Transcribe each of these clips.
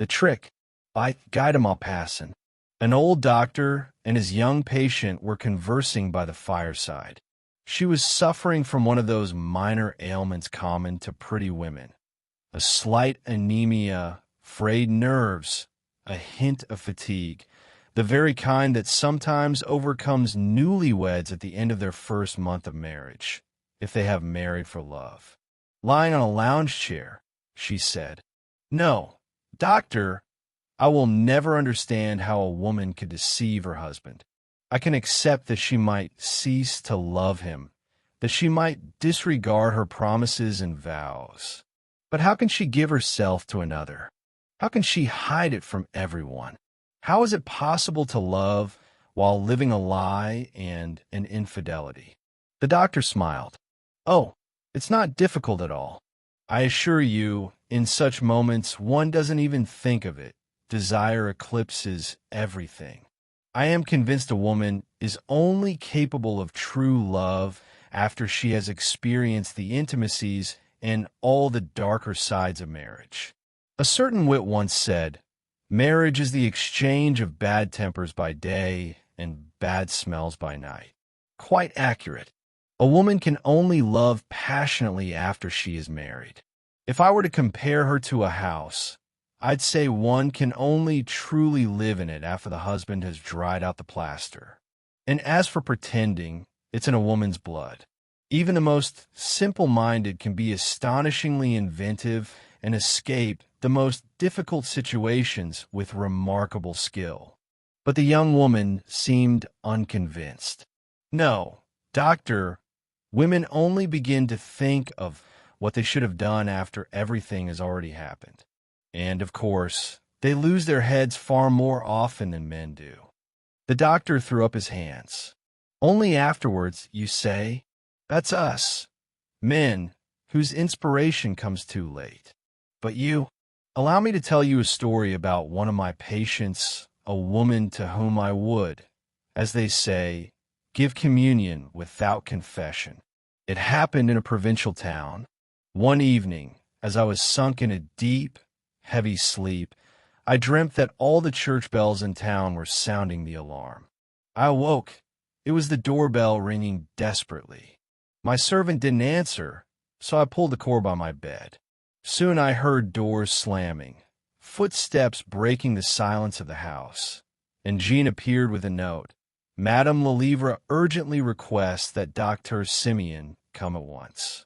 The Trick by Guy de Maupassan. An old doctor and his young patient were conversing by the fireside. She was suffering from one of those minor ailments common to pretty women. A slight anemia, frayed nerves, a hint of fatigue, the very kind that sometimes overcomes newlyweds at the end of their first month of marriage, if they have married for love. Lying on a lounge chair, she said, "No, doctor, I will never understand how a woman could deceive her husband. I can accept that she might cease to love him, that she might disregard her promises and vows. But how can she give herself to another? How can she hide it from everyone? How is it possible to love while living a lie and an infidelity?" The doctor smiled. "Oh, it's not difficult at all. I assure you, in such moments, one doesn't even think of it. Desire eclipses everything. I am convinced a woman is only capable of true love after she has experienced the intimacies and all the darker sides of marriage. A certain wit once said, 'Marriage is the exchange of bad tempers by day and bad smells by night.' Quite accurate. A woman can only love passionately after she is married. If I were to compare her to a house, I'd say one can only truly live in it after the husband has dried out the plaster. And as for pretending, it's in a woman's blood. Even the most simple-minded can be astonishingly inventive and escape the most difficult situations with remarkable skill." But the young woman seemed unconvinced. "No, doctor, women only begin to think of what they should have done after everything has already happened. And, of course, they lose their heads far more often than men do." The doctor threw up his hands. "Only afterwards, you say? That's us, men, whose inspiration comes too late. But you, allow me to tell you a story about one of my patients, a woman to whom I would, as they say, give communion without confession. It happened in a provincial town. One evening, as I was sunk in a deep, heavy sleep, I dreamt that all the church bells in town were sounding the alarm. I awoke. It was the doorbell ringing desperately. My servant didn't answer, so I pulled the cord by my bed. Soon I heard doors slamming, footsteps breaking the silence of the house, and Jean appeared with a note. "Madame Lelivre urgently requests that Dr. Simeon come at once."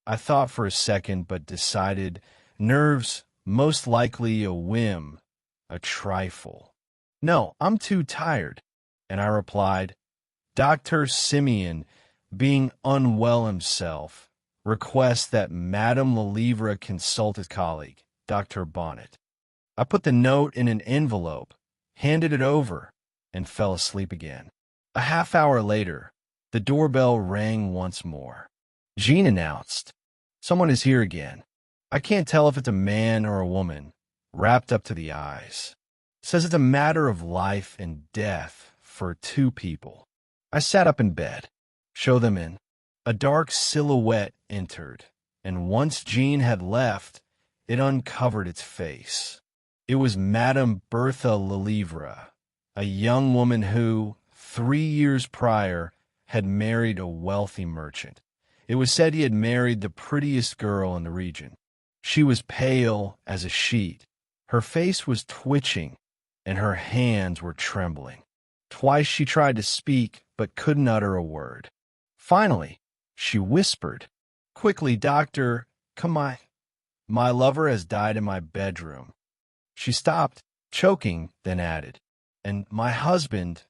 I thought for a second, but decided nerves, most likely a whim, a trifle. "No, I'm too tired." And I replied, "Dr. Simeon, being unwell himself, requests that Madame Lelivre consult his colleague, Dr. Bonnet." I put the note in an envelope, handed it over, and fell asleep again. A half hour later, the doorbell rang once more. Jean announced, "Someone is here again. I can't tell if it's a man or a woman, wrapped up to the eyes. Says it's a matter of life and death for two people." I sat up in bed. "Show them in." A dark silhouette entered, and once Jean had left, it uncovered its face. It was Madame Bertha Lelivre, a young woman who, 3 years prior, had married a wealthy merchant. It was said he had married the prettiest girl in the region. She was pale as a sheet. Her face was twitching, and her hands were trembling. Twice she tried to speak, but couldn't utter a word. Finally, she whispered, "Quickly, doctor, come on. My lover has died in my bedroom." She stopped, choking, then added, "And my husband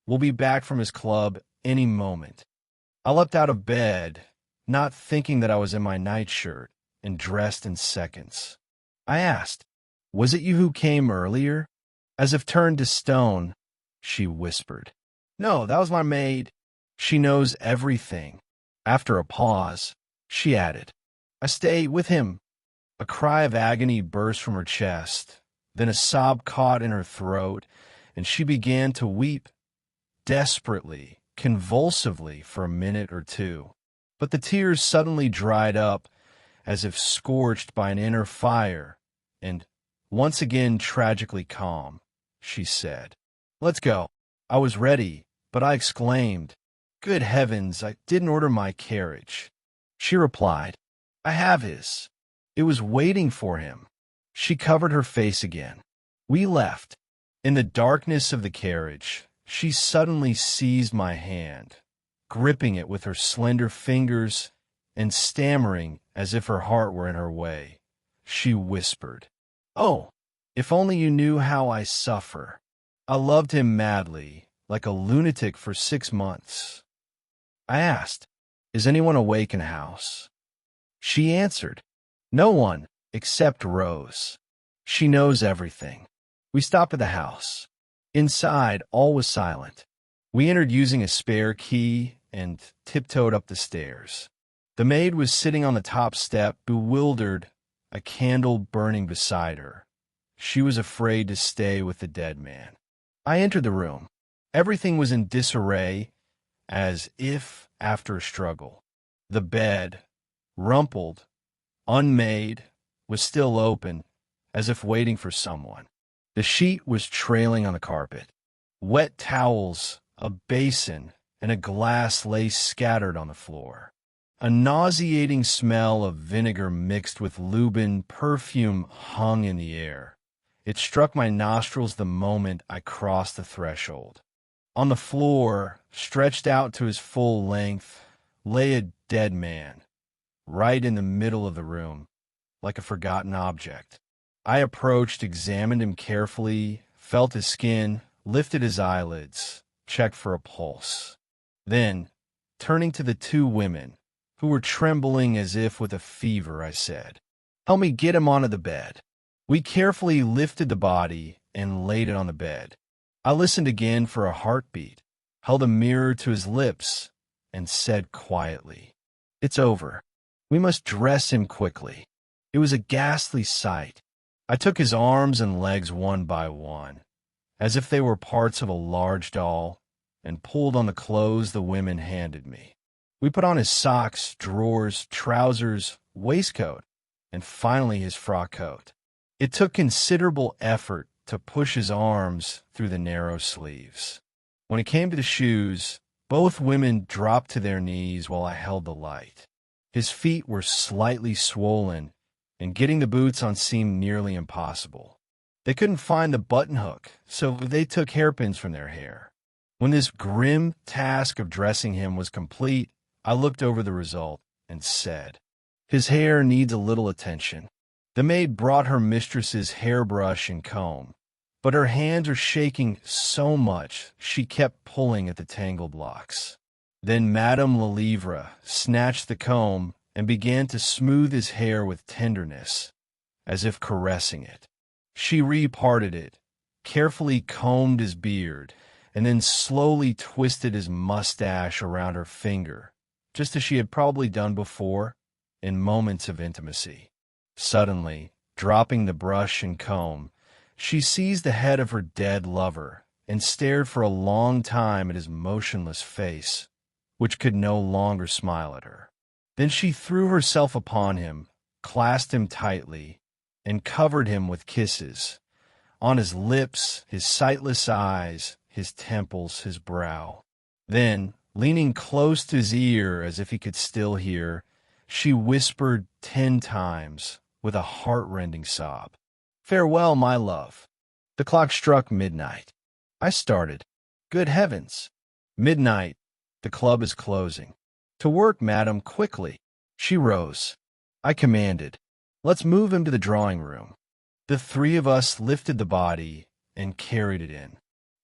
will be back from his club any moment." I leapt out of bed, not thinking that I was in my nightshirt, and dressed in seconds. I asked, "Was it you who came earlier?" As if turned to stone, she whispered, "No, that was my maid. She knows everything." After a pause, she added, "I stay with him." A cry of agony burst from her chest, then a sob caught in her throat, and she began to weep, desperately, convulsively, for a minute or two. But the tears suddenly dried up, as if scorched by an inner fire, and once again tragically calm, she said. "Let's go." I was ready, but I exclaimed, "Good heavens, I didn't order my carriage." She replied, "I have his. It was waiting for him." She covered her face again. We left. In the darkness of the carriage, she suddenly seized my hand, gripping it with her slender fingers and stammering as if her heart were in her way. She whispered, "Oh, if only you knew how I suffer. I loved him madly, like a lunatic for 6 months." I asked, "Is anyone awake in the house?" She answered, "No one, except Rose. She knows everything." We stopped at the house. Inside, all was silent. We entered using a spare key and tiptoed up the stairs. The maid was sitting on the top step, bewildered, a candle burning beside her. She was afraid to stay with the dead man. I entered the room. Everything was in disarray, as if after a struggle. The bed, rumpled, unmade, was still open, as if waiting for someone. The sheet was trailing on the carpet. Wet towels, a basin, and a glass lay scattered on the floor. A nauseating smell of vinegar mixed with Lubin perfume hung in the air. It struck my nostrils the moment I crossed the threshold. On the floor, stretched out to his full length, lay a dead man, right in the middle of the room, like a forgotten object. I approached, examined him carefully, felt his skin, lifted his eyelids, checked for a pulse. Then, turning to the 2 women, who were trembling as if with a fever, I said, "Help me get him onto the bed." We carefully lifted the body and laid it on the bed. I listened again for a heartbeat, held a mirror to his lips, and said quietly, "It's over. We must dress him quickly." It was a ghastly sight. I took his arms and legs one by one, as if they were parts of a large doll, and pulled on the clothes the women handed me. We put on his socks, drawers, trousers, waistcoat, and finally his frock coat. It took considerable effort to push his arms through the narrow sleeves. When it came to the shoes, both women dropped to their knees while I held the light. His feet were slightly swollen, and getting the boots on seemed nearly impossible. They couldn't find the button hook, so they took hairpins from their hair. When this grim task of dressing him was complete, I looked over the result and said, "His hair needs a little attention." The maid brought her mistress's hairbrush and comb, but her hands were shaking so much she kept pulling at the tangled locks. Then Madame Lelièvre snatched the comb and began to smooth his hair with tenderness, as if caressing it. She reparted it, carefully combed his beard, and then slowly twisted his mustache around her finger, just as she had probably done before, in moments of intimacy. Suddenly, dropping the brush and comb, she seized the head of her dead lover and stared for a long time at his motionless face, which could no longer smile at her. Then she threw herself upon him, clasped him tightly, and covered him with kisses, on his lips, his sightless eyes, his temples, his brow. Then, leaning close to his ear as if he could still hear, she whispered 10 times, with a heart-rending sob, "Farewell, my love." The clock struck midnight. I started. Good heavens! Midnight. The club is closing. "To work, madam, quickly." She rose. I commanded, "Let's move him to the drawing room." The 3 of us lifted the body and carried it in.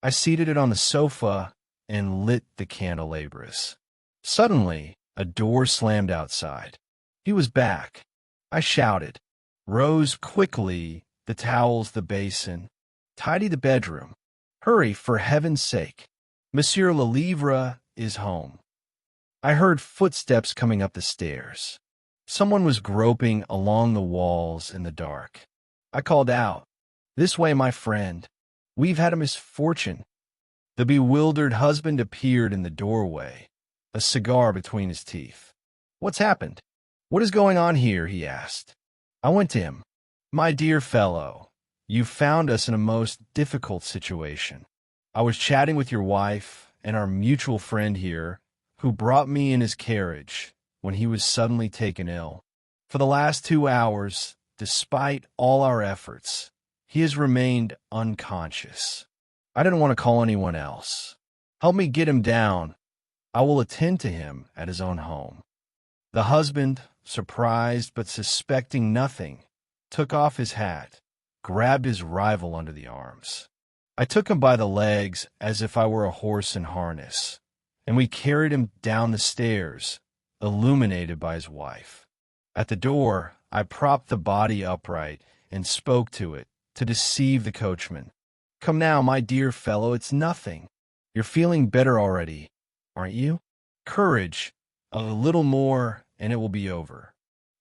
I seated it on the sofa and lit the candelabras. Suddenly, a door slammed outside. He was back. I shouted, "Rose, quickly, the towels, the basin. Tidy the bedroom. Hurry, for heaven's sake. Monsieur Lelièvre is home." I heard footsteps coming up the stairs. Someone was groping along the walls in the dark. I called out, "This way, my friend. We've had a misfortune." The bewildered husband appeared in the doorway, a cigar between his teeth. "What's happened? What is going on here?" he asked. I went to him. "My dear fellow, You found us in a most difficult situation. I was chatting with your wife and our mutual friend here, who brought me in his carriage when he was suddenly taken ill. For the last 2 hours, despite all our efforts, he has remained unconscious. I didn't want to call anyone else. Help me get him down. I will attend to him at his own home." The husband, surprised but suspecting nothing, took off his hat, grabbed his rival under the arms. I took him by the legs as if I were a horse in harness, and we carried him down the stairs, illuminated by his wife. At the door, I propped the body upright and spoke to it to deceive the coachman. "Come now, my dear fellow, it's nothing. You're feeling better already, aren't you? Courage, a little more, and it will be over."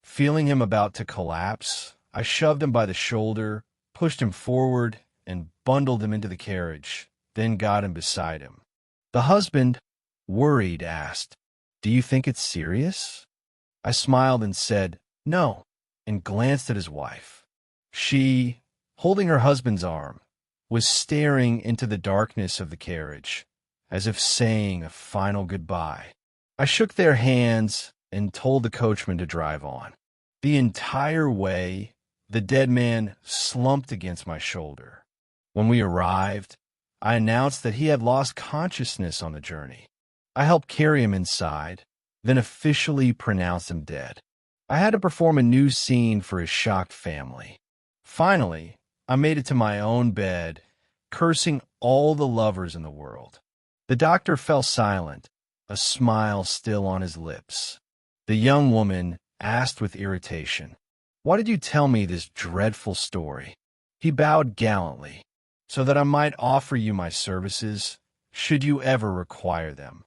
Feeling him about to collapse, I shoved him by the shoulder, pushed him forward, and bundled him into the carriage, then got him beside him. The husband, worried, asked, "Do you think it's serious?" I smiled and said, "No," and glanced at his wife. She, holding her husband's arm, was staring into the darkness of the carriage, as if saying a final goodbye. I shook their hands and told the coachman to drive on. The entire way, the dead man slumped against my shoulder. When we arrived, I announced that he had lost consciousness on the journey. I helped carry him inside, then officially pronounced him dead. I had to perform a new scene for his shocked family. Finally, I made it to my own bed, cursing all the lovers in the world. The doctor fell silent, a smile still on his lips. The young woman asked with irritation, "Why did you tell me this dreadful story?" He bowed gallantly, "So that I might offer you my services, should you ever require them."